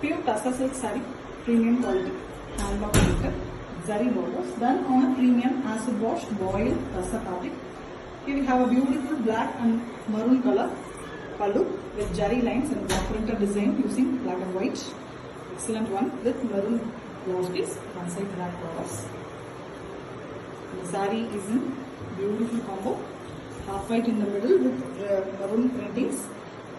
Pure Tussar silk saree, premium quality, handlock printed, zari borders, done on a premium acid washed boiled Tussar fabric. Here we have a beautiful black and maroon color pallu with jari lines and block printed design using black and white. Excellent one with maroon blouse piece, one side black borders. The saree is in beautiful combo, half white in the middle with maroon printings.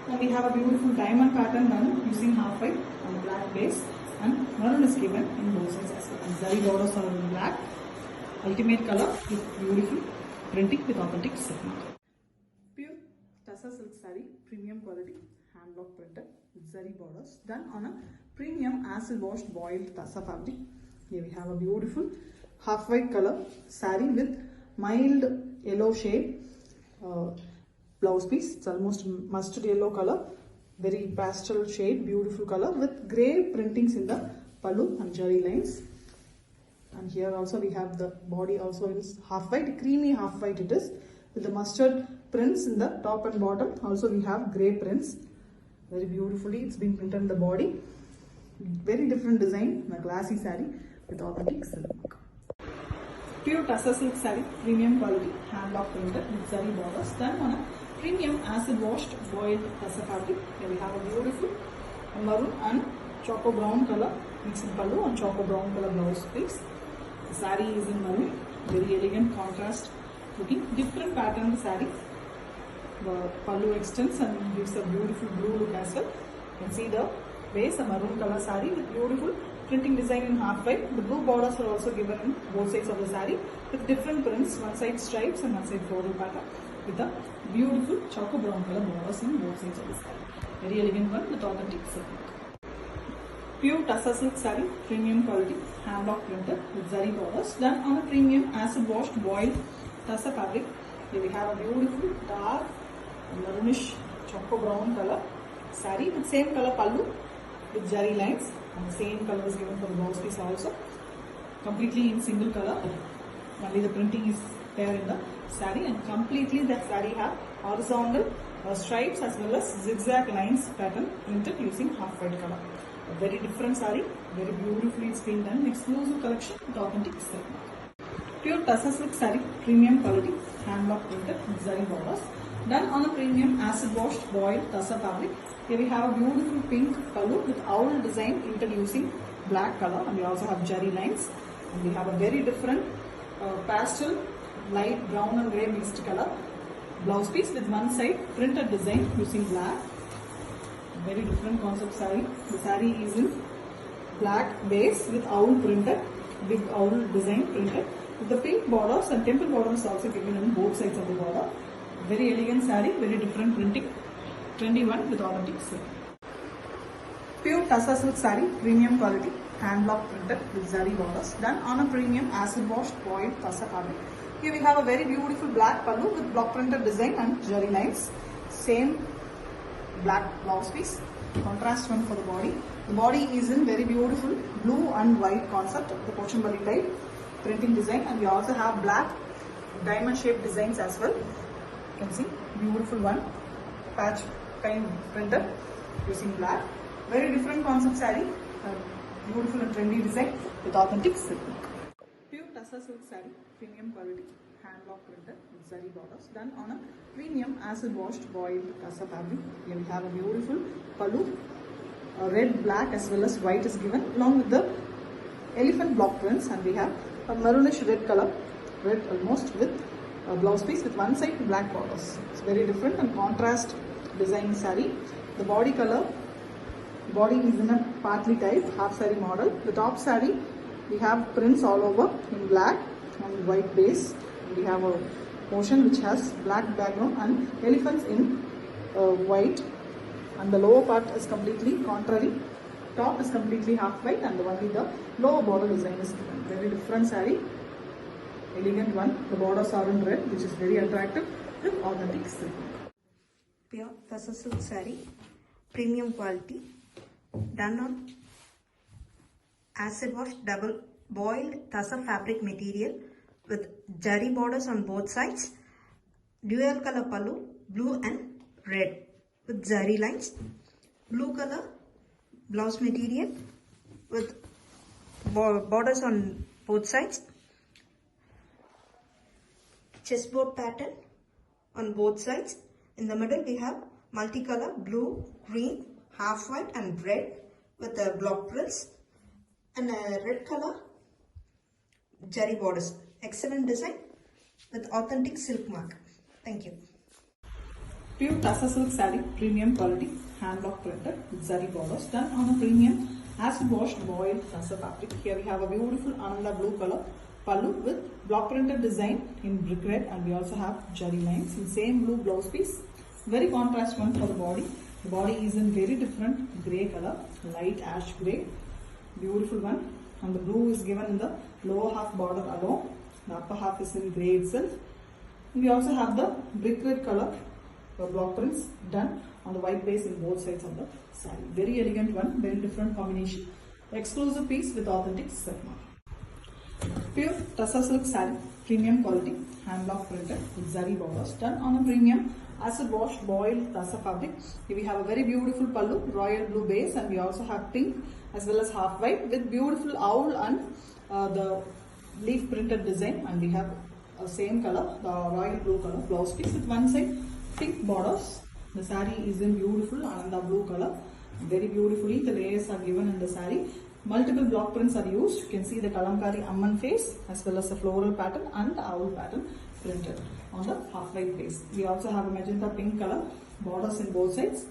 And we have a beautiful diamond pattern done using half white on a black base, and maroon is given in both sides as well. And zari borders are in black. Ultimate color with beautiful printing with authentic silk. Pure Tussar silk saree, premium quality, hand block printed with zari borders, done on a premium acid washed boiled Tussar fabric. Here we have a beautiful half white color saree with mild yellow shade blouse piece. It's almost mustard yellow color, very pastel shade, beautiful color with grey printings in the pallu and jari lines. And here also we have the body also is half white, creamy half white it is, with the mustard prints in the top and bottom. Also we have grey prints, very beautifully it's been printed in the body. Very different design, a glassy saree with authentic silk. Pure Tussar silk saree, premium quality, hand block printed with zari borders, done on a premium acid washed boiled Tussar fabric. Here we have a beautiful maroon and choco brown color mixed in pallu and choco brown color blouse piece. The saree is in maroon, very elegant contrast looking, different pattern saree. The pallu extends and gives a beautiful blue look as well. You can see the base, a maroon color saree with beautiful printing design in half white. The blue borders are also given in both sides of the saree with different prints, one side stripes and one side floral pattern, with a beautiful choco brown color borders in both sides of the saree. Very elegant one with authentic silk. Pure Tussar silk saree, premium quality, hand block printed with zari borders, done on a premium acid washed boiled Tussar fabric. Here we have a beautiful dark maroonish choco brown color saree with same color pallu with jari lines, and the same color is given for the blouse piece also. Completely in single color. Only the printing is there in the saree, and completely that saree have horizontal stripes as well as zigzag lines pattern printed using half white color. A very different saree, very beautifully it's been done. Exclusive collection with authentic silk. Pure Tussar silk saree, premium quality, hand block printed with zari borders, done on a premium acid washed boiled Tussar fabric. Here we have a beautiful pink pallu with owl design printed using black color, and we also have jari lines. And we have a very different pastel light brown and grey mixed color blouse piece with one side printed design using black. Very different concept saree. The saree is in black base with owl printed, big owl design printed with the pink borders, and temple borders also given on both sides of the border. Very elegant saree, very different printing, trendy one with authentic silk. Pure Tussar silk saree, premium quality, hand block printed with zari borders, done on a premium acid washed boiled Tussar fabric. Here we have a very beautiful black pallu with block printed design and jari lines. Same black blouse piece, contrast one for the body. The body is in very beautiful blue and white concept, the Pochambali type printing design, and we also have black diamond shaped designs as well. You can see beautiful one, patch kind printed using black. Very different concept saree, beautiful and trendy design with authentic silk. Pure Tussar silk saree, premium quality, hand block printed with zari borders, done on a premium acid washed boiled Tussar fabric. Here we have a beautiful pallu, red, black as well as white is given along with the elephant block prints, and we have a maroonish red color, red almost, with a blouse piece with one side black borders. It's very different and contrast design saree. The body color, body is in a partly type half saree model. The top saree we have prints all over in black and white base. We have a portion which has black background and elephants in white, and the lower part is completely contrary. Top is completely half white and only the lower border design is given. Very different saree, elegant one. The borders are in red, which is very attractive with authentic silk. Pure Tussar silk saree, premium quality, done on acid wash double boiled Tussar fabric material with jari borders on both sides, dual color pallu, blue and red with jari lines, blue color blouse material with borders on both sides. Chessboard pattern on both sides. In the middle we have multicolor blue, green, half white and red with the block prints and a red color Jari borders. Excellent design with authentic silk mark. Thank you. Pure Tassa silk saree, premium quality, hand block printed with zari borders done on a premium acid washed boiled Tassa fabric. Here we have a beautiful Ananda blue color pallu with block printed design in brick red, and we also have jari lines in same blue blouse piece. Very contrast one for the body. The body is in very different grey color, light ash grey. Beautiful one. And the blue is given in the lower half border alone. The upper half is in grey itself. We also have the brick red color block prints done on the white base in both sides of the saree. Very elegant one, very different combination. Exclusive piece with authentic silk mark. Pure Tassa silk saree, premium quality, hand block printed with zari borders done on a premium acid washed boiled Tassa fabric. Here we have a very beautiful pallu, royal blue base, and we also have pink as well as half white with beautiful owl and the leaf printed design, and we have same color, the royal blue color blouse piece with one side pink borders. The saree is in beautiful Ananda blue color. Very beautifully the layers are given in the saree. Multiple block prints are used. You can see the Kalamkari Amman face as well as the floral pattern and the owl pattern printed on the half white base. We also have a magenta pink color borders in both sides.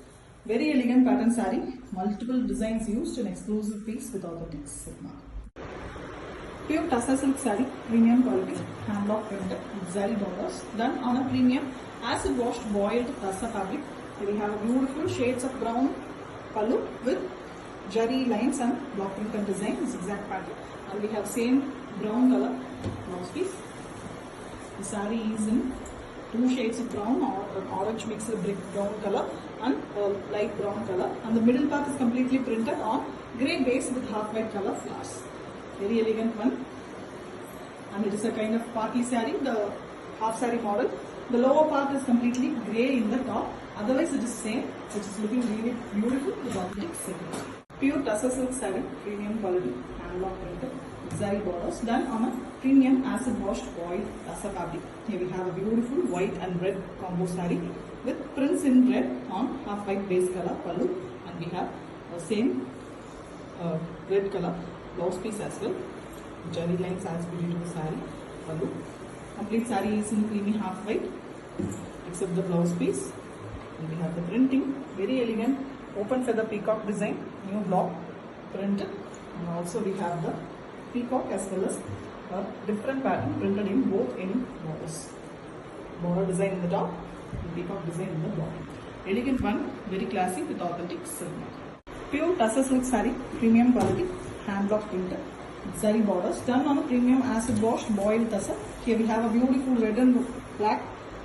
Very elegant pattern saree. Multiple designs used, an exclusive piece with authentic silk mark. Pure Tassa silk saree, premium quality, hand block printed with zari borders done on a premium acid washed boiled Tassa fabric. Here we have beautiful shades of brown pallu with jari lines and block printed design, zigzag pattern, and we have same brown color blouse piece. The saree is in two shades of brown or orange mixed with brick brown color and light brown color, and the middle part is completely printed on grey base with half white color flowers. Very elegant one, and it is a kind of party saree, the half saree model. The lower part is completely grey in the top, otherwise it is same, which is looking really beautiful with authentic silk. Pure Tassa silk saree, premium quality, hand block printed, zari borders done on a premium acid washed boiled Tassa fabric. Here we have a beautiful white and red combo saree with prints in red on half white base color pallu, and we have the same red color blouse piece as well. Jari lines as beauty to the saree pallu. Complete saree is in creamy half white except the blouse piece, and we have the printing, very elegant open feather peacock design, new block printed, and also we have the peacock as well as a different pattern printed in both in borders. Border design in the top and peacock design in the bottom. Elegant one, very classy with authentic silk mark. Pure Tassa silk saree, premium quality, hand block printed, zari borders done on a premium acid washed boiled Tassa. Here we have a beautiful red and black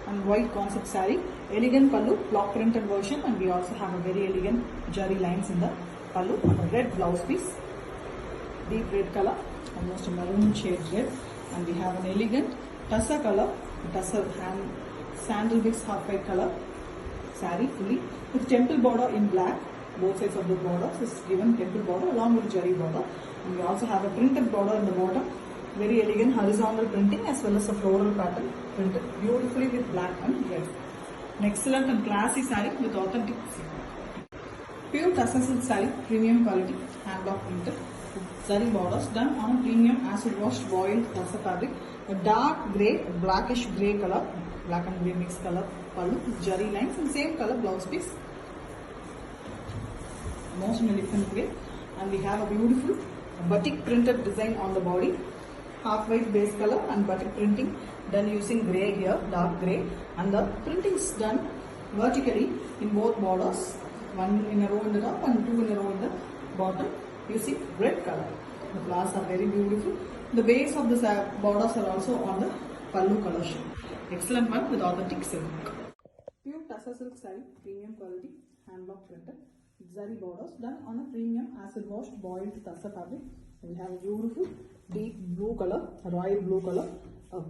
and white concept saree, elegant pallu, block printed version, and we also have a very elegant jari lines in the pallu and a red blouse piece, deep red color, almost a maroon shade red, and we have an elegant Tassa color, Tassa hand sandal mix half white color saree fully with temple border in black. Both sides of the border is given temple border along with jari border, and we also have a printed border in the bottom. Very elegant horizontal printing as well as a floral pattern printed beautifully with black and red. An excellent and classy saree with authentic silk. Pure Tassa silk saree, premium quality, hand block printed with zari borders done on a premium acid washed boiled Tassa fabric. A dark grey, blackish grey color, black and grey mixed color pallu with jari lines and same color blouse piece. Most in a different way, and we have a beautiful batik printed design on the body, half white base color and batik printing done using grey here, dark grey, and the printing is done vertically in both borders, one in a row in the top and two in a row in the bottom using red color. The flowers are very beautiful. The base of the borders are also on the pallu color shade. Excellent one with authentic silk. Pure Tassa silk saree, premium quality, hand block printed, zari borders done on a premium acid washed boiled Tassa fabric. We have a beautiful deep blue color, a royal blue color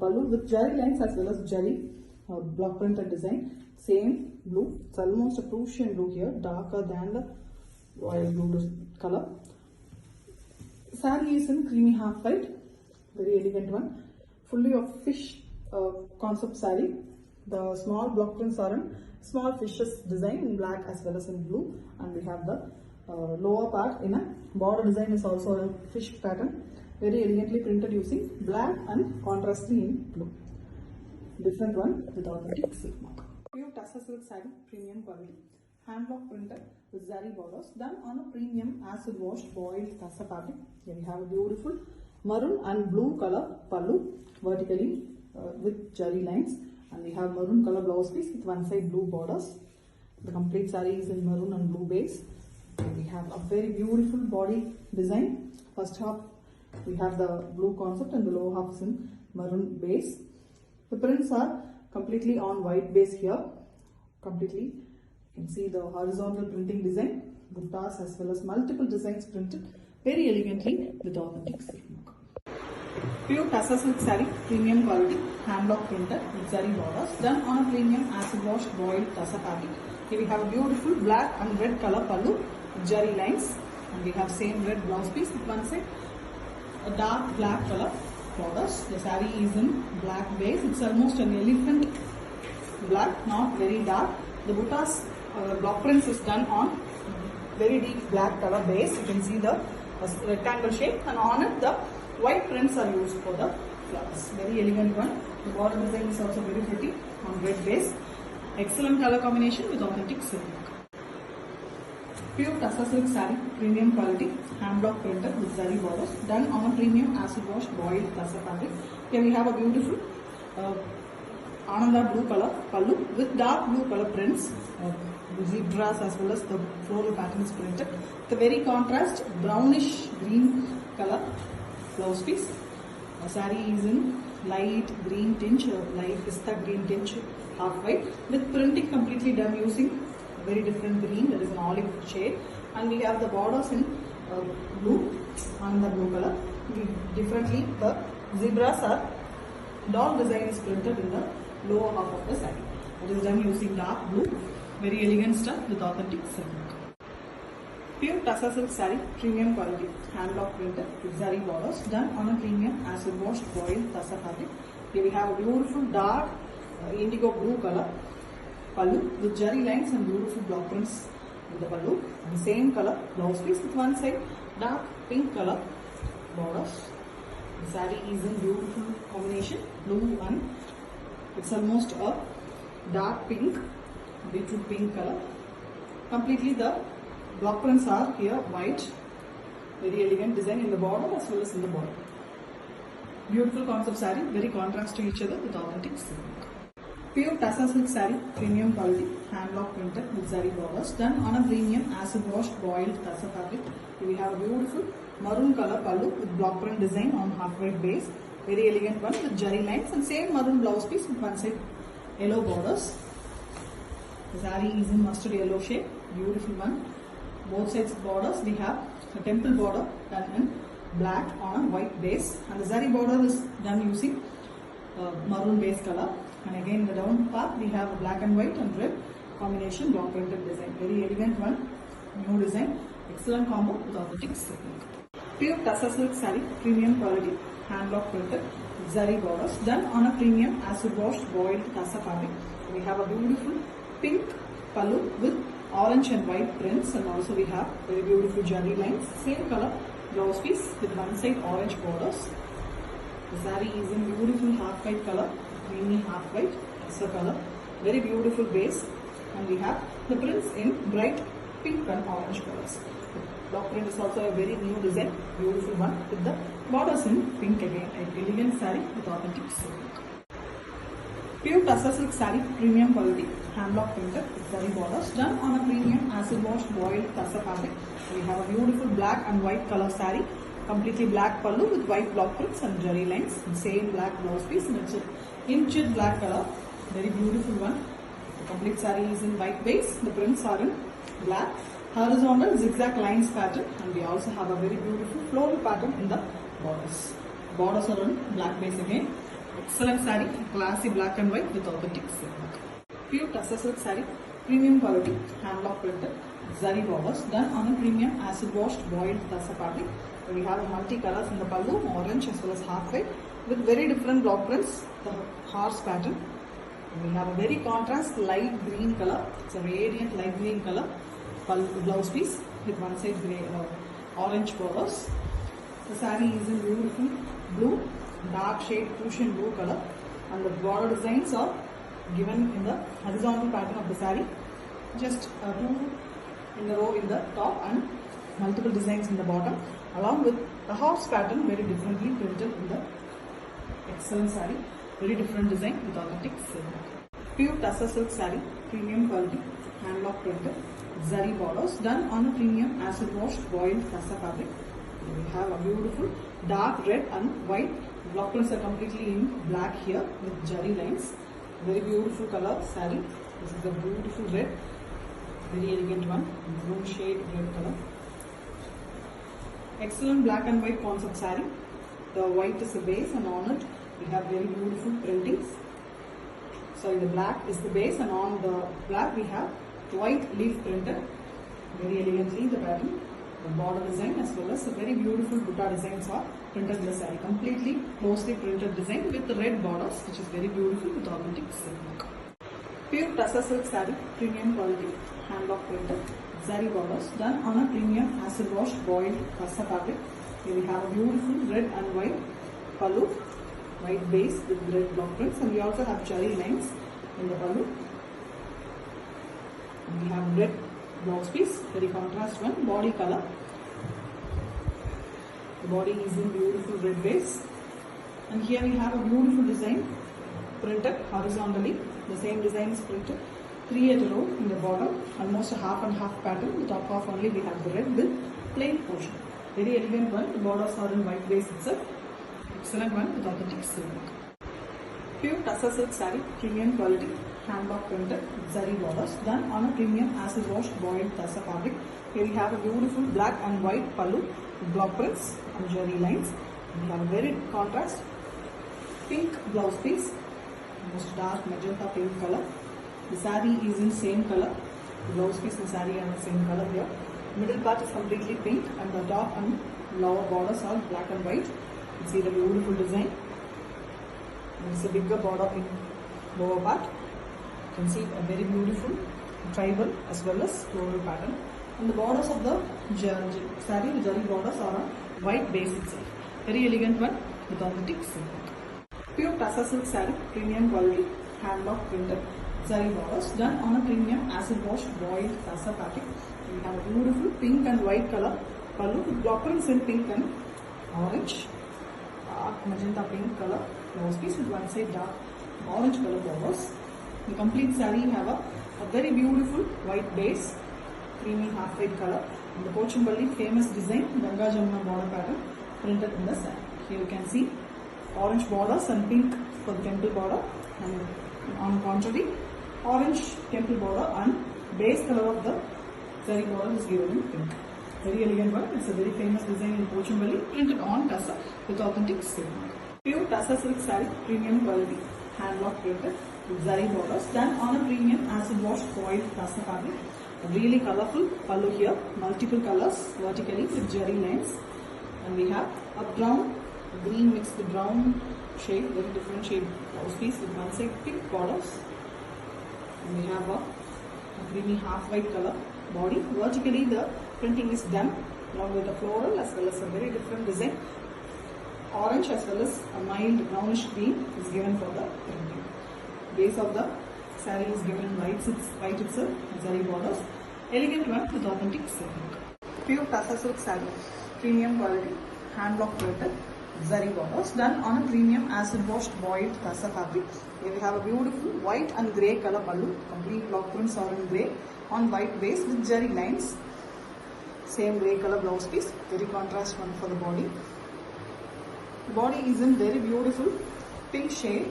pallu with jari lines as well as jari block printed design. Same blue, it's almost a Prussian blue here, darker than the royal blue color. Saree is in creamy half white, very elegant one, fully of fish concept saree. The small block prints are in small fishes design in black as well as in blue, and we have the lower part in a border design is also a fish pattern, very elegantly printed using black and contrastly in blue. Different one with authentic silk mark. Pure Tussar silk saree, premium quality, hand block printed with zari borders, done on a premium acid washed boiled Tussar fabric. Here we have a beautiful maroon and blue color pallu, vertically with jari lines, and we have maroon color blouse piece with one side blue borders. The complete saree is in maroon and blue base. We have a very beautiful body design. First half we have the blue concept and the lower half is in maroon base. The prints are completely on white base here. Completely, you can see the horizontal printing design, buttas as well as multiple designs printed very elegantly with authentic silk mark. Pure Tussar silk saree, premium quality, hand block printed with zari borders, done on a premium acid wash boiled Tussar fabric. Here we have a beautiful black and red color pallu with jari lines, and we have same red blouse piece with one side a dark black color borders. The saree is in black base. It's almost an elephant black, not very dark. The buttas block prints is done on very deep black color base. You can see the rectangle shape, and on it the white prints are used for the flowers. Very elegant one. The border design is also very pretty on red base. Excellent color combination with authentic silk. Pure Tussar silk saree, premium quality, hand block printed with zari borders, done on a premium acid wash boiled Tussar fabric. Here we have a beautiful Ananda blue color pallu with dark blue color prints, zebras as well as the floral patterns printed. The very contrast brownish green color blouse piece. The saree is in light green tinge, light pista green tinge, half white, with printing completely done using very different green, that is an olive shade, and we have the borders in blue and the blue color. Differently, the zebras are dog design is printed in the lower half of the saree. It is done using dark blue, very elegant stuff with authentic silk. Pure Tussar silk saree, premium quality, hand block printed with zari borders, done on a premium acid washed boiled Tussar fabric. Here we have a beautiful dark indigo blue color pallu with jari lines and beautiful block prints in the pallu, and same color blouse piece with one side dark pink color borders. The saree is in beautiful combination, blue and it's almost a dark pink, beetroot pink color. Completely the block prints are here white, very elegant design in the border as well as in the border. Beautiful concept saree, very contrast to each other with authentic silk. Pure Tussar silk saree, premium quality, hand block printed with zari borders, done on a premium acid washed boiled Tussar fabric. Here we have a beautiful maroon color pallu with block print design on half white base. Very elegant one with jari lines, and same maroon blouse piece with one side yellow borders. The saree is in mustard yellow shade, beautiful one. Both sides borders we have a temple border done in black on a white base, and the zari border is done using maroon base color. And again in the down part we have a black and white and red combination block printed design. Very elegant one, new design, excellent combo with authentic silk. Pure Tussar silk saree, premium quality, hand block printed with zari borders, done on a premium acid washed boiled Tussar fabric. We have a beautiful pink pallu with orange and white prints, and also we have very beautiful jari lines, same color blouse piece with one side orange borders. The saree is in beautiful half white color, creamy half white Tussar color, very beautiful base, and we have the prints in bright pink and orange colors. The block print is also a very new design, beautiful one with the borders in pink again. An elegant saree with authentic silk. Pure Tussar silk saree, premium quality, hand block printed with zari borders, done on a premium acid washed boiled Tussar fabric. We have a beautiful black and white color saree, completely black pallu with white block prints and jari lines, and same black blouse piece, and it's an inchid black color, very beautiful one. The complete saree is in white base, the prints are in black, horizontal zigzag lines pattern, and we also have a very beautiful floral pattern in the borders. Borders are in black base again. Excellent saree, classy black and white with authentic silk. Pure Tussar silk saree, premium quality, hand block printed zari borders done on a premium acid washed boiled tassa fabric. We have a multi colors in the pallu, orange as well as half white with very different block prints, the horse pattern. We have a very contrast light green color. It's a radiant light green color blouse piece with one side grey orange borders. The saree is in beautiful blue, dark shade cushion blue color, and the border designs are given in the horizontal pattern of the saree. Just two in a row in the top and multiple designs in the bottom, along with the horse pattern very differently printed in the excellent saree. Very different design with authentic silk. Pure tussar silk saree, premium quality, handlock printed, zari borders done on a premium acid washed boiled tussar fabric. We have a beautiful dark red and white. Block prints are completely in black here with jari lines. Very beautiful color saree. This is a beautiful red, very elegant one, blue shade red color. Excellent black and white concept saree. The white is the base and on it we have very beautiful printings. Sorry, the black is the base and on the black we have white leaf printed. Very elegantly the pattern. The border design as well as a very beautiful butta designs are printed in the saree. Completely closely printed design with the red borders, which is very beautiful with authentic silk. Pure tussar silk saree, premium quality, handlock printed, zari borders done on a premium acid wash boiled tussar fabric. Here we have a beautiful red and white pallu, white base with red block prints, and we also have jari lines in the pallu. And we have red blouse piece, very contrast one, body color. The body is in beautiful red base, and here we have a beautiful design printed horizontally. The same design is printed 3 at a row in the bottom, almost a half and half pattern. The top half only we have the red with plain portion. Very elegant one. The borders are in white base itself. Excellent one with authentic silk. Pure tussar silk saree, premium quality, handlock printed, zari borders done on a premium acid washed boiled tussar fabric. Here we have a beautiful black and white pallu with block prints and jari lines. We have a very contrast pink blouse piece, almost dark magenta pink color. The saree is in same color. The blouse piece and saree are the same color here. Middle part is completely pink and the top and lower borders are black and white. You can see the beautiful design. There is a bigger border in lower part. You can see a very beautiful tribal as well as floral pattern. And the borders of the saree, the jari borders are on white base itself. Very elegant one with authentic silk. Pure tussar silk saree, premium quality, handlock printed, zari borders done on a premium acid washed boiled tussar fabric. We have a beautiful pink and white color pallu with block prints in pink and orange, dark magenta pink color blouse piece with one side dark orange color borders. The complete saree have a very beautiful white base, creamy half white color, and the Pochambali famous design Ganga Jamuna border pattern printed in the saree. Here you can see orange borders and pink for the temple border, and on contrary orange temple border and base color of the saree border is given in pink. Very elegant one. It's a very famous design in Pochambali printed on tussar with authentic silk. Pure tussar silk saree, premium quality, handlock printed with zari borders done on a premium acid wash boiled tussar fabric. Really colorful pallu here, multiple colors vertically with jari lines, and we have a brown, green mixed with brown shade, very different shade blouse piece with one side pink borders, and we have a creamy half white color body. Vertically the printing is done along with a floral as well as a very different design. Orange as well as a mild brownish green is given for the printing. Base of the saree is given in white itself, zari borders. Elegant one with authentic silk. Pure tussar silk saree, premium quality, handlock printed, zari borders done on a premium acid washed boiled tussar fabric. Here we have a beautiful white and grey color pallu. Complete block prints are in grey on white base with jari lines. Same grey color blouse piece, very contrast one for the body. The body is in very beautiful pink shade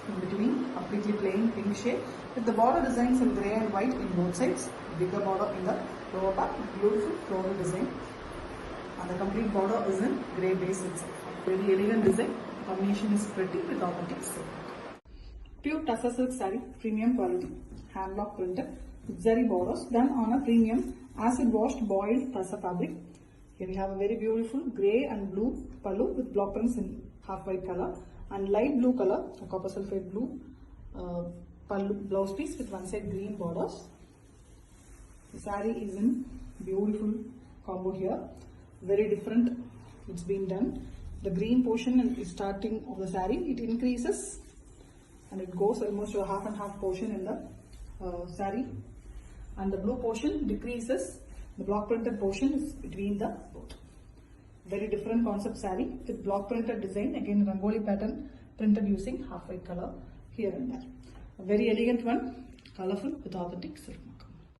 in between, completely plain pink shade with the border designs in grey and white in both sides. Bigger border in the lower part, beautiful floral design, and the complete border is in grey base itself. Very elegant design. Combination is pretty with authentic silk. Pure tussar silk saree, premium quality, handlock printed, with zari borders done on a premium acid washed boiled tassa fabric. Here we have a very beautiful grey and blue pallu with block prints in half white color and light blue color, a copper sulphate blue pallu blouse piece with one side green borders. The saree is in beautiful combo here, very different. It's been done. The green portion is starting of the saree. It increases and it goes almost to a half and half portion in the saree, and the blue portion decreases. The block printed portion is between the both. Very different concept saree with block printed design, again rangoli pattern printed using half white color here and there. A very elegant one, colorful with authentic silk mark.